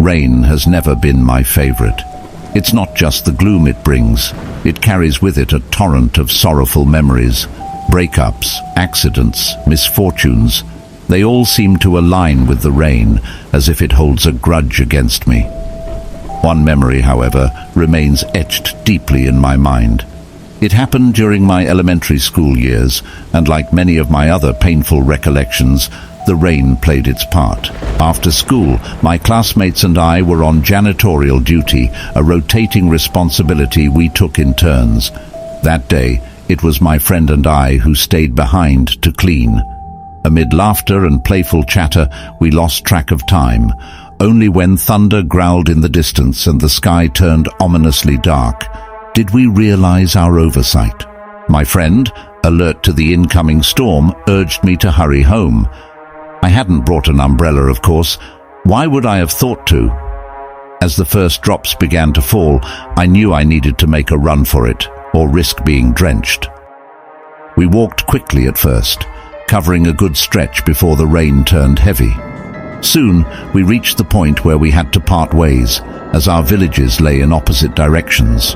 Rain has never been my favorite. It's not just the gloom it brings. It carries with it a torrent of sorrowful memories, breakups, accidents, misfortunes. They all seem to align with the rain, as if it holds a grudge against me. One memory, however, remains etched deeply in my mind. It happened during my elementary school years, and like many of my other painful recollections, the rain played its part. After school, my classmates and I were on janitorial duty, a rotating responsibility we took in turns. That day, it was my friend and I who stayed behind to clean. Amid laughter and playful chatter, we lost track of time. Only when thunder growled in the distance and the sky turned ominously dark did we realize our oversight. My friend, alert to the incoming storm, urged me to hurry home. I hadn't brought an umbrella, of course. Why would I have thought to? As the first drops began to fall, I knew I needed to make a run for it, or risk being drenched. We walked quickly at first, covering a good stretch before the rain turned heavy. Soon, we reached the point where we had to part ways, as our villages lay in opposite directions.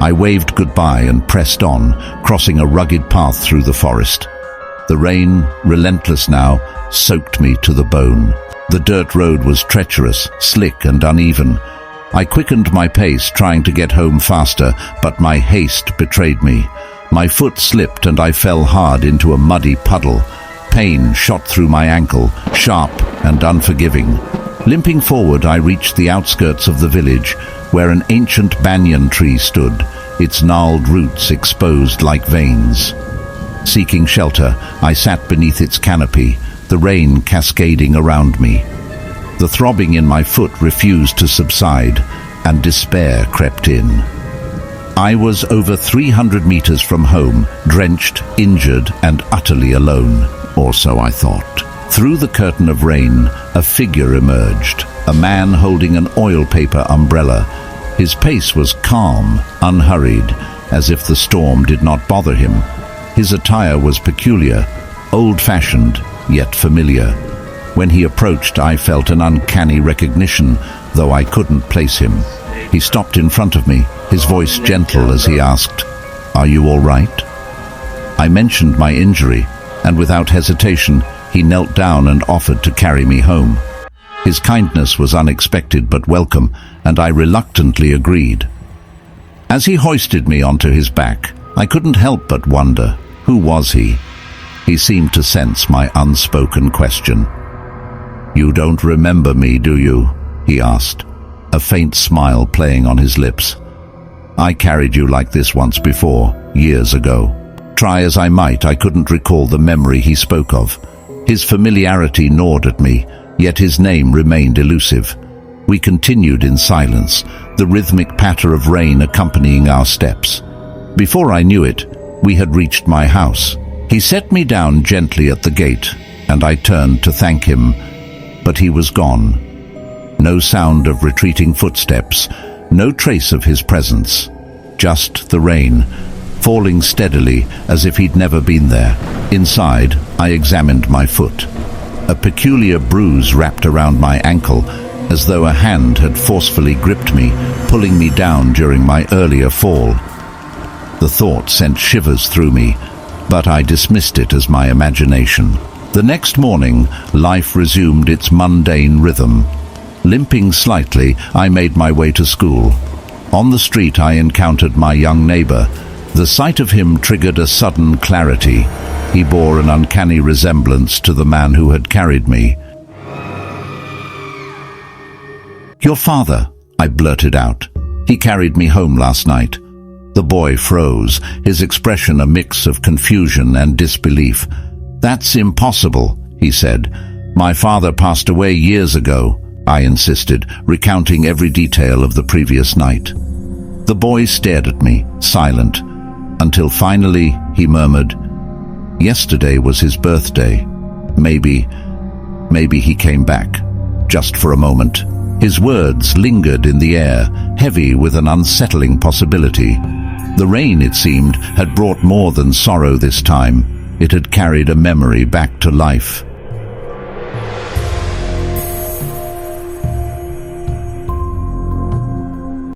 I waved goodbye and pressed on, crossing a rugged path through the forest. The rain, relentless now, soaked me to the bone. The dirt road was treacherous, slick and uneven. I quickened my pace, trying to get home faster, but my haste betrayed me. My foot slipped and I fell hard into a muddy puddle. Pain shot through my ankle, sharp and unforgiving. Limping forward, I reached the outskirts of the village, where an ancient banyan tree stood, its gnarled roots exposed like veins. Seeking shelter, I sat beneath its canopy, the rain cascading around me. The throbbing in my foot refused to subside, and despair crept in. I was over 300 meters from home, drenched, injured, and utterly alone, or so I thought. Through the curtain of rain, a figure emerged, a man holding an oil paper umbrella. His pace was calm, unhurried, as if the storm did not bother him. His attire was peculiar, old-fashioned, yet familiar. When he approached, I felt an uncanny recognition, though I couldn't place him. He stopped in front of me, his voice gentle as he asked, "Are you all right?" I mentioned my injury, and without hesitation, he knelt down and offered to carry me home. His kindness was unexpected but welcome, and I reluctantly agreed. As he hoisted me onto his back, I couldn't help but wonder, who was he? He seemed to sense my unspoken question. "You don't remember me, do you?" he asked, a faint smile playing on his lips. "I carried you like this once before, years ago." Try as I might, I couldn't recall the memory he spoke of. His familiarity gnawed at me, yet his name remained elusive. We continued in silence, the rhythmic patter of rain accompanying our steps. Before I knew it, we had reached my house. He set me down gently at the gate, and I turned to thank him, but he was gone. No sound of retreating footsteps, no trace of his presence, just the rain, falling steadily as if he'd never been there. Inside, I examined my foot. A peculiar bruise wrapped around my ankle, as though a hand had forcefully gripped me, pulling me down during my earlier fall. The thought sent shivers through me, but I dismissed it as my imagination. The next morning, life resumed its mundane rhythm. Limping slightly, I made my way to school. On the street, I encountered my young neighbor. The sight of him triggered a sudden clarity. He bore an uncanny resemblance to the man who had carried me. "Your father," I blurted out. "He carried me home last night." The boy froze, his expression a mix of confusion and disbelief. "That's impossible," he said. "My father passed away years ago," I insisted, recounting every detail of the previous night. The boy stared at me, silent, until finally he murmured, "Yesterday was his birthday. Maybe he came back, just for a moment." His words lingered in the air, heavy with an unsettling possibility. The rain, it seemed, had brought more than sorrow this time. It had carried a memory back to life.